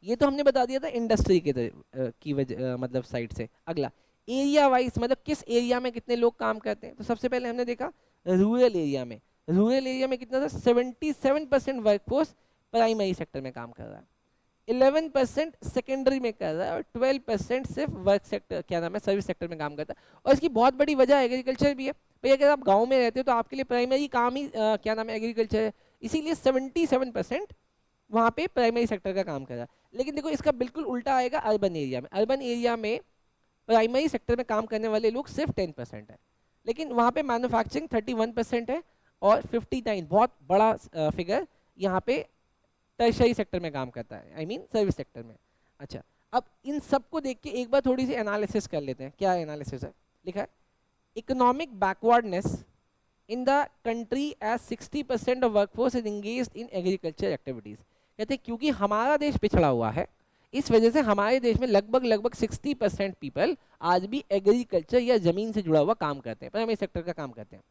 ये तो हमने बता दिया था इंडस्ट्री की वजह मतलब साइड से। अगला, एरिया वाइज मतलब किस एरिया में कितने लोग काम करते हैं। तो सबसे पहले हमने देखा रूरल एरिया में। रूरल एरिया में कितना था, 77% वर्कफोर्स प्राइमरी सेक्टर में काम कर रहा है, 11% सेकेंडरी में कर रहा है, और 12% सिर्फ वर्क सेक्टर, क्या नाम है, सर्विस सेक्टर में काम करता है। और इसकी बहुत बड़ी वजह एग्रीकल्चर भी है। भाई अगर आप गांव में रहते हो तो आपके लिए प्राइमरी काम ही क्या नाम है, एग्रीकल्चर है। इसीलिए 77% वहाँ पे प्राइमरी सेक्टर का काम कर रहा है। लेकिन देखो इसका बिल्कुल उल्टा आएगा अर्बन एरिया में। अर्बन एरिया में प्राइमरी सेक्टर में काम करने वाले लोग सिर्फ 10% है, लेकिन वहाँ पे मैन्युफैक्चरिंग 31% है, और 59 बहुत बड़ा फिगर यहाँ पे टर्शरी सेक्टर में काम करता है, आई मीन सर्विस सेक्टर में। अच्छा, अब इन सब को देख के एक बार थोड़ी सी एनालिसिस कर लेते हैं। क्या एनालिसिस है, लिखा है economic backwardness in the country as 60% of workforce is engaged in agriculture activities. कहते हैं क्योंकि हमारा देश पिछड़ा हुआ है, इस वजह से हमारे देश में लगभग 60% पीपल आज भी एग्रीकल्चर या जमीन से जुड़ा हुआ काम करते हैं, प्राइमरी सेक्टर का काम करते हैं।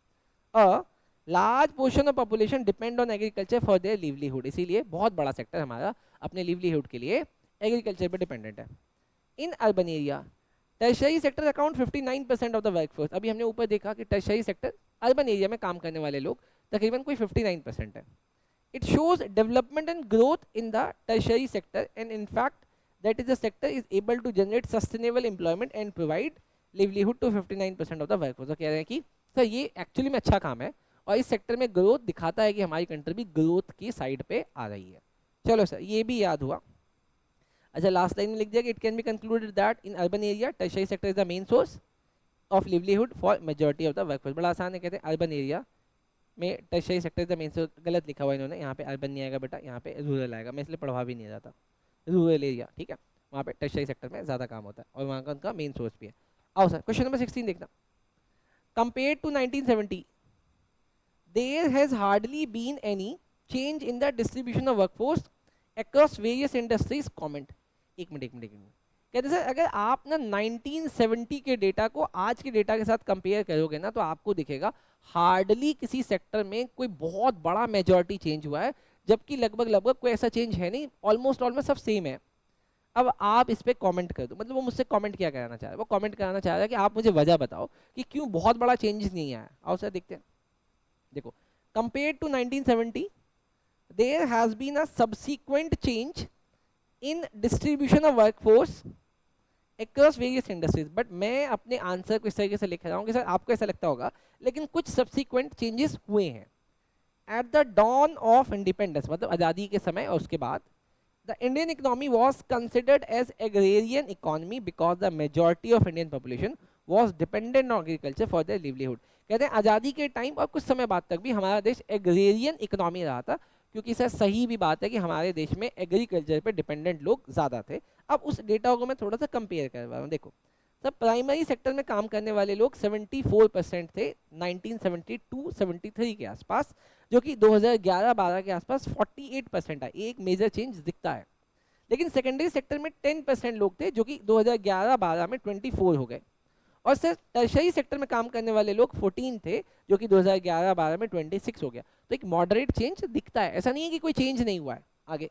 A large portion of population depend on agriculture for their livelihood. इसीलिए बहुत बड़ा सेक्टर हमारा अपने लिवलीहुड के लिए एग्रीकल्चर पर डिपेंडेंट है। इन urban area tertiary sector account 59% of the workforce. अभी हमने ऊपर देखा कि टर्शरी सेक्टर अर्बन एरिया में काम करने वाले लोग तकरीबन कोई 59% है। It shows development and growth in the tertiary sector, and in fact that is the sector is able to generate sustainable employment and provide livelihood to 59% of the workforce। तो कह रहे हैं कि सर ये एक्चुअली में अच्छा काम है, और इस सेक्टर में ग्रोथ दिखाता है कि हमारी कंट्री भी ग्रोथ की साइड पे आ रही है। चलो सर ये भी याद हुआ। अच्छा, लास्ट लाइन में लिख दिया कि it can be concluded that in urban area tertiary sector is the main source of livelihood for majority of the workforce. बड़ा आसान है, कहते हैं अर्बन एरिया में tertiary sector is the main source. गलत लिखा हुआ इन्होंने, यहाँ पे अर्बन नहीं आएगा बेटा, यहाँ पे रूरल आएगा। मैं इसलिए पढ़वा भी नहीं रहा था। रूरल एरिया, ठीक है, वहाँ पे टर्शरी सेक्टर में ज़्यादा काम होता है, और वहाँ का उनका मेन सोर्स भी है। आओ सर क्वेश्चन नंबर 16 देखना। Compare to 1970 there has hardly been any change in the distribution of workforce across various industries comment। एक मिनट कहते सर अगर आप ना 1970 के डेटा को आज के डेटा के साथ कंपेयर करोगे ना, तो आपको दिखेगा हार्डली किसी सेक्टर में कोई बहुत बड़ा मेजॉरिटी चेंज हुआ है, जबकि लगभग कोई ऐसा चेंज है नहीं, ऑलमोस्ट सब सेम है। अब आप इस पर कमेंट कर दो, मतलब वो मुझसे कमेंट क्या कराना चाह रहा है, वो कमेंट कराना चाह रहा है कि आप मुझे वजह बताओ कि क्यों बहुत बड़ा चेंजेस नहीं आया। आओ सर देखते हैं। देखो, compared to 1970 there has been a subsequent change in distribution of workforce across various industries। But मैं अपने आंसर को इस तरीके से लिख रहा हूँ कि सर आपको ऐसा लगता होगा, लेकिन कुछ सब्सिक्वेंट चेंजेस हुए हैं। At the dawn of independence मतलब आज़ादी के समय और उसके बाद, the Indian economy was considered as agrarian economy because the majority of Indian population was dependent on agriculture for their livelihood. कहते हैं आज़ादी के टाइम और कुछ समय बाद तक भी हमारा देश एग्रेरियन इकोनॉमी रहा था, क्योंकि सर सही भी बात है कि हमारे देश में एग्रीकल्चर पे डिपेंडेंट लोग ज़्यादा थे। अब उस डेटा को मैं थोड़ा सा कंपेयर कर रहा हूँ। देखो सर, प्राइमरी सेक्टर में काम करने वाले लोग 74% थे 1972-73 के आसपास, जो कि 2011-12 के आसपास 48% है। एक मेजर चेंज दिखता है। लेकिन सेकेंडरी सेक्टर में 10% लोग थे, जो कि 2011-12 में 24 हो गए। और सर टर्शरी सेक्टर में काम करने वाले लोग 14 थे, जो कि 2011-12 में 26 हो गया। तो एक मॉडरेट चेंज दिखता है, ऐसा नहीं है कि कोई चेंज नहीं हुआ है। आगे,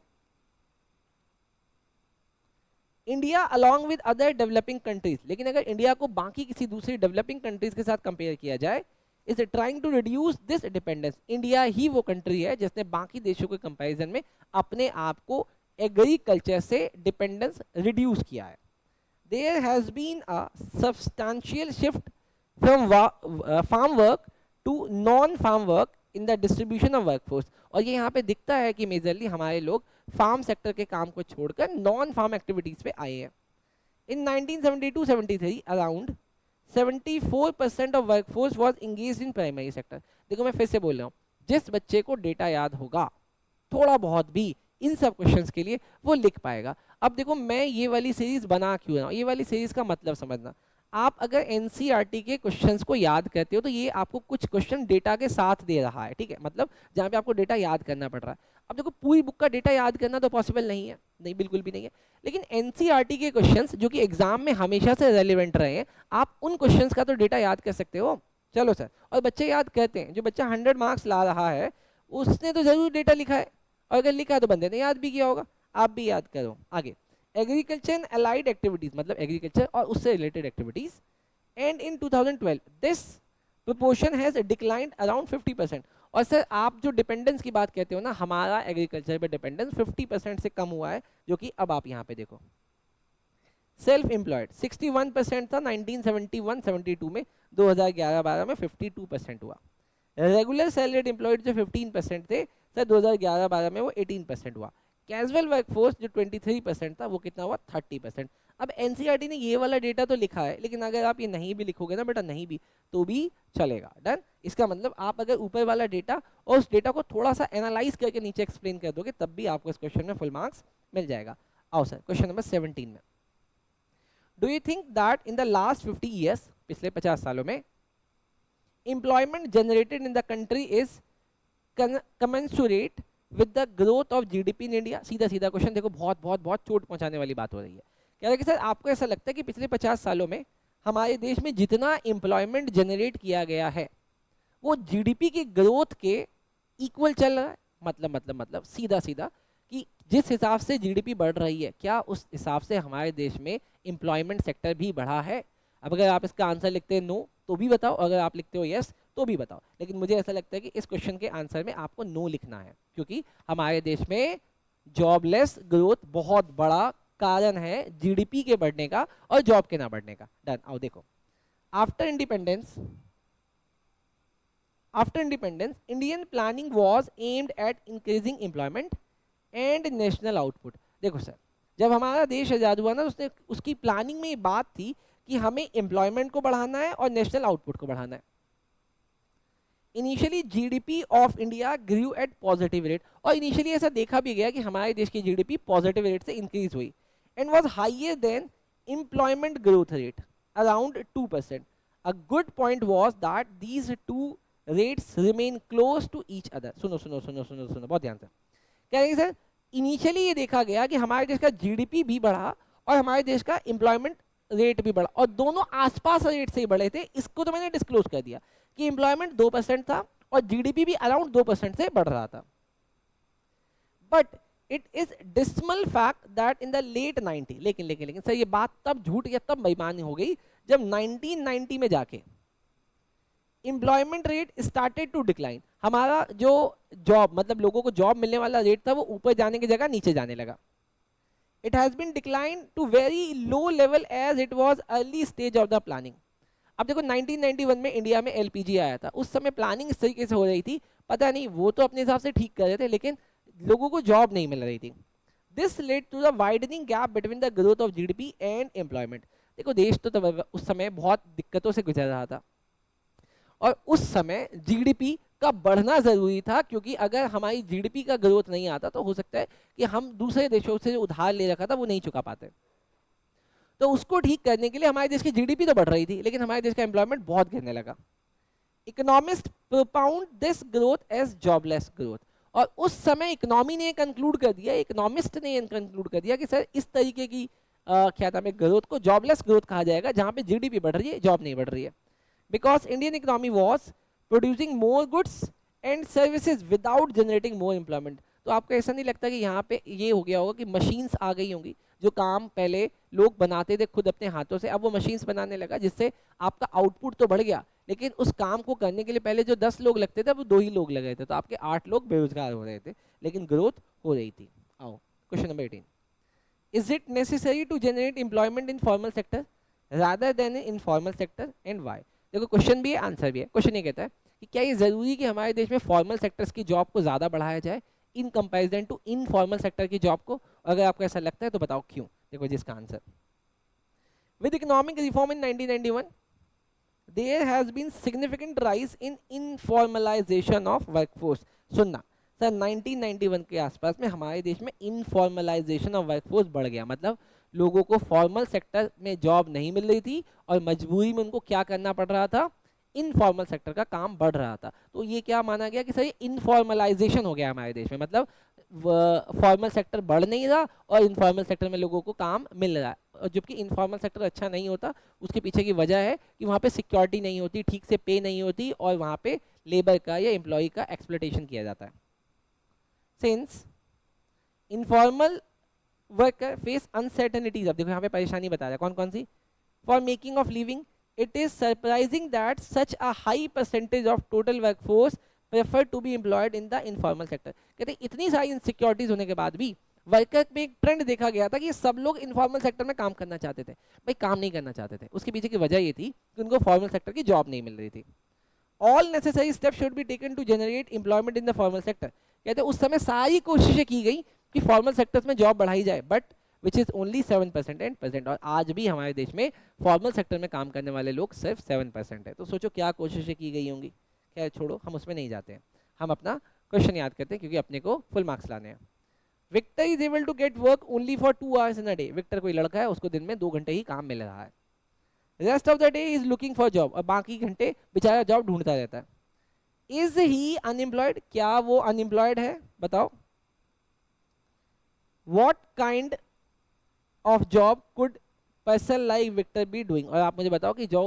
India along with other developing countries, लेकिन अगर इंडिया को बाकी किसी दूसरी डेवलपिंग कंट्रीज के साथ कंपेयर किया जाए, is trying to reduce this dependence, India ही वो कंट्री है जिसने बाकी देशों के कंपैरिजन में अपने आप को एग्रीकल्चर से डिपेंडेंस रिड्यूस किया है. There has been a substantial shift from farm work to non farm work in the distribution of workforce. और ये यहाँ पे दिखता है कि मेजरली हमारे लोग फार्म सेक्टर के काम को छोड़कर नॉन फार्म एक्टिविटीज पे आए हैं. इन 1972-73 around 74% of workforce was engaged in primary sector. देखो मैं फिर से बोल रहा हूँ, जिस बच्चे को डेटा याद होगा थोड़ा बहुत भी इन सब क्वेश्चंस के लिए, वो लिख पाएगा. अब देखो मैं ये वाली सीरीज बना क्यों रहा हूँ, ये वाली सीरीज का मतलब समझना. आप अगर एनसीईआरटी के क्वेश्चंस को याद करते हो तो ये आपको कुछ क्वेश्चन डेटा के साथ दे रहा है, ठीक है, मतलब जहाँ पे आपको डेटा याद करना पड़ रहा है. अब देखो पूरी बुक का डेटा याद करना तो पॉसिबल नहीं है, नहीं बिल्कुल भी नहीं है, लेकिन एनसीईआरटी के क्वेश्चंस जो कि एग्जाम में हमेशा से रेलिवेंट रहे हैं, आप उन क्वेश्चंस का तो डेटा याद कर सकते हो. चलो सर, और बच्चे याद करते हैं, जो बच्चा 100 मार्क्स ला रहा है उसने तो जरूर डेटा लिखा है, और अगर लिखा है तो बंदे ने याद भी किया होगा. आप भी याद करो. आगे, एग्रीकल्चर एंड अलाइड एक्टिविटीज, मतलब एग्रीकल्चर और उससे related activities. And in 2012 this proportion has declined around 50%. और सर आप जो डिपेंडेंस की बात कहते हो ना, हमारा एग्रीकल्चर पे डिपेंडेंस 50% से कम हुआ है, जो कि अब आप यहाँ पे देखो. सेल्फ एम्प्लॉयड 61% था 1971-72 में, 2011-12 में 52% हुआ. रेगुलर सैलरीड एम्प्लॉयड जो 15% थे सर 2011-12 में वो 18% हुआ. कैजुअल वर्कफोर्स जो 23% था वो कितना हुआ 30%. अब एनसीईआरटी ने ये वाला डेटा तो लिखा है, लेकिन अगर आप ये नहीं भी लिखोगे ना बेटा, नहीं भी तो भी चलेगा. डन. इसका मतलब आप अगर ऊपर वाला डेटा और उस डेटा को थोड़ा सा एनालाइज करके नीचे एक्सप्लेन कर दोगे तब भी आपको इस क्वेश्चन में फुल मार्क्स मिल जाएगा. आओ सर क्वेश्चन नंबर 17 में. Do you think that in the last 50 years, पिछले 50 सालों में, employment generated in the country is commensurate with the growth of GDP in India? सीधा सीधा क्वेश्चन, देखो बहुत बहुत बहुत चोट पहुंचाने वाली बात हो रही है. कह रहे कि सर आपको ऐसा लगता है कि पिछले 50 सालों में हमारे देश में जितना एम्प्लॉयमेंट जनरेट किया गया है वो जीडीपी की ग्रोथ के इक्वल चल रहा है? मतलब सीधा सीधा कि जिस हिसाब से जीडीपी बढ़ रही है, क्या उस हिसाब से हमारे देश में एम्प्लॉयमेंट सेक्टर भी बढ़ा है? अब अगर आप इसका आंसर लिखते हैं नो तो भी बताओ, अगर आप लिखते हो यस तो भी बताओ. लेकिन मुझे ऐसा लगता है कि इस क्वेश्चन के आंसर में आपको नो लिखना है, क्योंकि हमारे देश में जॉबलेस ग्रोथ बहुत बड़ा कारण है जीडीपी के बढ़ने का और जॉब के ना बढ़ने का. डन. आओ देखो, after independence Indian planning was aimed at increasing employment and national output. देखो सर, जब हमारा देश आजाद हुआ ना, उसने उसकी प्लानिंग में ये बात थी कि हमें एम्प्लॉयमेंट को बढ़ाना है और नेशनल आउटपुट को बढ़ाना है. Initially GDP of India grew at positive rate, और इनिशियली ऐसा देखा भी गया कि हमारे देश की जीडीपी पॉजिटिव रेट से इंक्रीज हुई and was higher than employment growth rate around 2%. A good point was that these two rates remain close to each other. सुनो सुनो सुनो सुनो सुनो बहुत ध्यान से. कह रहे सर इनिशियली ये देखा गया कि हमारे देश का जीडीपी भी बढ़ा और हमारे देश का एम्प्लॉयमेंट रेट भी बढ़ा, और दोनों आसपास रेट से ही बढ़े थे. इसको तो मैंने डिस्क्लोज कर दिया कि एम्प्लॉयमेंट 2% था और जीडीपी भी अराउंड 2% से बढ़ रहा था. But it is dismal fact that in the late 90, लेकिन सर ये बात तब झूठ या तब बेईमानी हो गई जब 1990 में जाके employment rate started to decline. हमारा जो जॉब मतलब लोगों को जॉब मिलने वाला रेट था वो ऊपर जाने की जगह नीचे जाने लगा. It has been declined to very low level as it was early stage of the planning. अब देखो 1991 में इंडिया में एलपीजी आया था, उस समय प्लानिंग इस तरीके से हो रही थी, पता नहीं वो तो अपने हिसाब से ठीक कर रहे थे लेकिन लोगों को जॉब नहीं मिल रही थी. This led to the widening gap between the growth of GDP and employment. देखो देश तो तब उस समय बहुत दिक्कतों से गुजर रहा था और उस समय जीडीपी का बढ़ना जरूरी था, क्योंकि अगर हमारी जीडीपी का ग्रोथ नहीं आता तो हो सकता है कि हम दूसरे देशों से जो उधार ले रखा था वो नहीं चुका पाते. तो उसको ठीक करने के लिए हमारे देश की जीडीपी तो बढ़ रही थी लेकिन हमारे देश का एम्प्लॉयमेंट बहुत गिरने लगा. Economist propound this growth as jobless growth, और उस समय इकोनॉमी ने कंक्लूड कर दिया, इकोनॉमिस्ट ने कंक्लूड कर दिया कि सर इस तरीके की क्या था ग्रोथ को जॉबलेस ग्रोथ कहा जाएगा जहां पे जीडीपी बढ़ रही है जॉब नहीं बढ़ रही है. Because Indian economy was producing more goods and services without generating more employment. तो आपको ऐसा नहीं लगता कि यहाँ पे ये हो गया होगा कि मशीन्स आ गई होंगी जो काम पहले लोग बनाते थे खुद अपने हाथों से, अब वो मशीन्स बनाने लगा, जिससे आपका आउटपुट तो बढ़ गया, लेकिन उस काम को करने के लिए पहले जो 10 लोग लगते थे, अब 2 ही लोग लगे थे, तो आपके 8 लोग बेरोजगार हो रहे थे, लेकिन ग्रोथ हो रही थी। आओ question number 18, is it necessary to generate employment in formal sector rather than in informal sector and why? देखो क्वेश्चन भी है, आंसर भी है। क्वेश्चन ये कहता है कि क्या ये जरूरी कि हमारे देश में फॉर्मल सेक्टर्स की जॉब को ज्यादा बढ़ाया जाए in comparison to informal sector की जॉब को? अगर आपको ऐसा लगता है तो बताओ क्यों। देखो जिसका answer, with economic reform in 1991 there has been significant rise in informalization of workforce। सुनना सर, 1991 के आसपास में हमारे देश में इनफॉर्मलाइजेशन ऑफ वर्कफोर्स बढ़ गया, मतलब लोगों को फॉर्मल सेक्टर में जॉब नहीं मिल रही थी और मजबूरी में उनको क्या करना पड़ रहा था, इनफॉर्मल सेक्टर का काम बढ़ रहा था। तो ये क्या माना गया कि सर ये इनफॉर्मलाइजेशन हो गया हमारे देश में, मतलब फॉर्मल सेक्टर बढ़ नहीं रहा और इनफॉर्मल सेक्टर में लोगों को काम मिल रहा है। और जबकि इनफॉर्मल सेक्टर अच्छा नहीं होता, उसके पीछे की वजह है कि वहाँ पे सिक्योरिटी नहीं होती, ठीक से पे नहीं होती, और वहाँ पे लेबर का या एम्प्लॉय का एक्सप्लॉयटेशन किया जाता है। Since informal worker face uncertainties, अब देखो यहाँ पे परेशानी बता रहा है कौन कौन सी, for making of living it is surprising that such a high percentage of total workforce prefer to be employed in the informal sector। कहते हैं इतनी सारी इनसिक्योरिटीज होने के बाद भी वर्कर में एक ट्रेंड देखा गया था कि सब लोग इनफॉर्मल सेक्टर में काम करना चाहते थे। भाई काम नहीं करना चाहते थे, उसके पीछे की वजह ये थी कि उनको फॉर्मल सेक्टर की जॉब नहीं मिल रही थी। All necessary step should be taken to generate employment in the formal sector. कहते हैं उस समय सारी कोशिशें की गई कि फॉर्मल सेक्टर्स में जॉब बढ़ाई जाए, but which is only 7% and percent. और आज भी हमारे देश में फॉर्मल सेक्टर में काम करने वाले लोग सिर्फ 7% है। तो सोचो क्या कोशिशें की गई होंगी। खैर छोड़ो, हम उसमें नहीं जाते हैं, हम अपना क्वेश्चन याद करते हैं क्योंकि अपने को फुल मार्क्स लाने हैं। Victor is able to get work only for 2 hours in a day. Victor कोई लड़का है, उसको दिन में 2 घंटे ही काम मिल रहा है। Rest of the day is looking for job, और बाकी घंटे बेचारा जॉब ढूंढता रहता है। इज ही अनएम्प्लॉयड, क्या वो अनएम्प्लॉयड है? बताओ। What kind of job could person like Victor be doing? और आप मुझे बताओ कि जो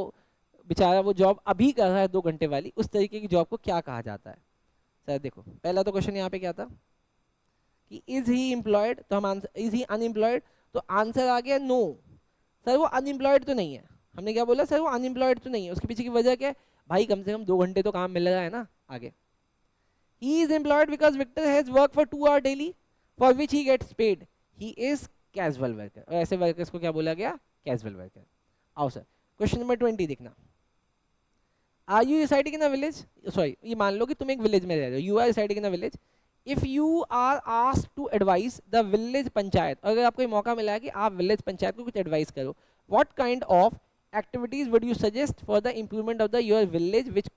बेचारा वो जॉब अभी कर रहा है 2 घंटे वाली, उस तरीके की जॉब को क्या कहा जाता है? सर देखो, पहला तो क्वेश्चन यहाँ पे क्या था कि इज ही एम्प्लॉयड, तो हम आंसर इज ही अनएम्प्लॉयड, तो आंसर आ गया नो। सर वो अनएम्प्लॉयड तो नहीं है। हमने क्या बोला? सर वो अनएम्प्लॉयड तो नहीं है। उसके पीछे की वजह क्या है? भाई कम से कम 2 घंटे तो काम मिल रहा है ना। आगे, he is employed because Victor has worked for 2 hours daily for which he gets paid, he is casual worker। और ऐसे वर्कर्स को क्या बोला गया? Casual worker. आओ सर क्वेश्चन नंबर 20 देखना। Are you residing in a village, sorry ये मान लो कि तुम एक विलेज में रह रहे हो, you are residing in a village. If you are asked to advice the village panchayat, अगर आपको मौका मिला है कि आप विलेज पंचायत को कुछ एडवाइस करो, what kind of activities would you suggest for the improvement of the your village which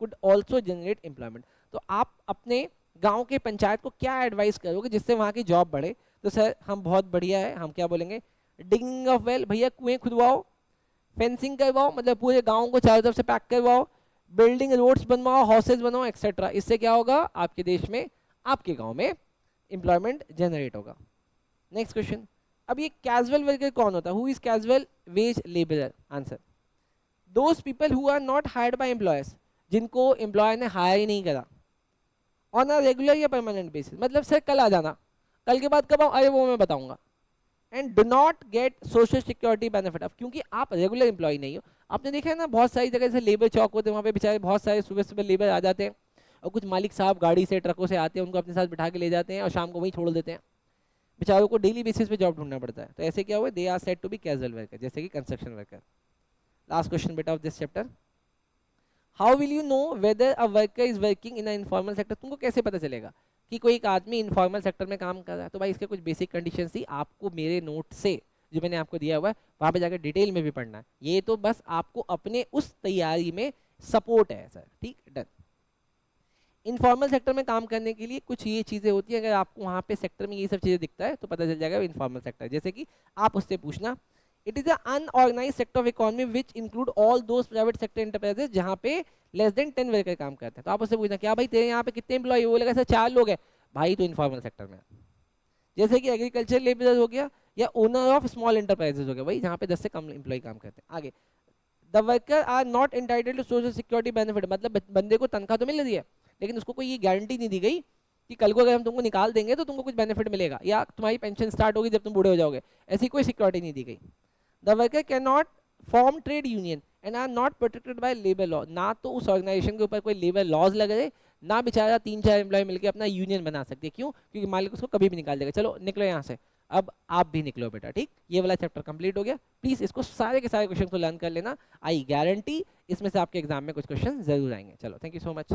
could also generate employment? तो आप अपने गांव के पंचायत को क्या एडवाइस करोगे जिससे वहाँ की जॉब बढ़े? तो सर हम बहुत बढ़िया है, हम क्या बोलेंगे? डिगिंग ऑफ वेल, भैया कुएं खुदवाओ, फेंसिंग करवाओ, मतलब पूरे गांव को चारों तरफ से पैक करवाओ, बिल्डिंग रोड्स बनवाओ, हाउसेज बनाओ एक्सेट्रा। इससे क्या होगा? आपके देश में, आपके गांव में एम्प्लॉयमेंट जनरेट होगा। नेक्स्ट क्वेश्चन, अब ये कैजुअल वर्कर कौन होता है? Who is casual wage labourer? Answer, those people who are not hired by employers, जिनको एम्प्लॉयर ने हायर ही नहीं करा, ऑन अ रेगुलर या परमानेंट बेसिस, मतलब सर कल आ जाना, कल के बाद कब आऊँ? अरे वो मैं बताऊंगा। And do not gate social security benefit. अब क्योंकि आप रेगुलर एम्प्लॉय नहीं हो, आपने देखा है ना बहुत सारी जगह से लेबर चौक होते हैं, वहाँ पे बेचारे बहुत सारे सुबह सुबह लेबर आ जाते हैं, और कुछ मालिक साहब गाड़ी से ट्रकों से आते हैं, उनको अपने साथ बिठा के ले जाते हैं और शाम को वहीं छोड़ देते हैं। बेचारों को डेली बेसिस पे जॉब ढूंढना पड़ता है। तो ऐसे क्या हुआ? They are said to be casual worker, जैसे कि कंस्ट्रक्शन वर्कर। लास्ट क्वेश्चन बेटा of this chapter, how will you know whether a worker is working in a informal sector? तुमको कैसे पता चलेगा कि कोई एक आदमी इनफॉर्मल सेक्टर में काम कर रहा है? तो भाई इसके कुछ बेसिक कंडीशन थी, आपको मेरे नोट से जो मैंने आपको दिया हुआ है वहाँ पे जाकर डिटेल में भी पढ़ना है। ये तो बस आपको अपने उस तैयारी में सपोर्ट है सर, ठीक, डन। इनफॉर्मल सेक्टर में काम करने के लिए कुछ ये चीज़ें होती है, अगर आपको वहाँ पे सेक्टर में ये सब चीज़ें दिखता है तो पता चल जाएगा इनफॉर्मल सेक्टर। जैसे कि आप उससे पूछना, it is unorganise sector of economy which include all those private sector enterprises जहाँ पे लेस देन 10 वर्कर काम करते हैं। तो आप उससे पूछना, क्या भाई तेरे यहाँ पे कितने एम्प्लॉय? वो लगा सर 4 लोग हैं। भाई तो इनफॉर्मल सेक्टर में। जैसे कि एग्रीकल्चर लेबर हो गया या ओनर ऑफ स्मॉल एंटरप्राइजेज हो गया, भाई जहाँ पे 10 से कम एम्प्लॉय काम करते हैं। आगे, the worker are not entitled to social security benefit, मतलब बंदे को तनख्वाह तो मिल रही है लेकिन उसको कोई ये गारंटी नहीं दी गई कि कल को अगर हम तुमको निकाल देंगे तो तुमको कुछ बेनिफिट मिलेगा, या तुम्हारी पेंशन स्टार्ट होगी जब तुम बूढ़े हो जाओगे, ऐसी कोई सिक्योरिटी नहीं दी गई। The worker can not form trade union and are not protected by labour law, ना तो उस ऑर्गेनाइजेशन के ऊपर कोई लेबर लॉज लग रहे, ना बेचारा 3-4 एम्प्लॉय मिलकर अपना यूनियन बना सकते। क्यों? क्योंकि मालिक उसको कभी भी निकाल देगा। चलो निकलो यहाँ से, अब आप भी निकलो बेटा, ठीक। ये वाला चैप्टर कंप्लीट हो गया। प्लीज इसको सारे के सारे क्वेश्चन को लर्न कर लेना, आई गारंटी इसमें से आपके एग्जाम में कुछ क्वेश्चन जरूर आएंगे। चलो, थैंक यू सो मच।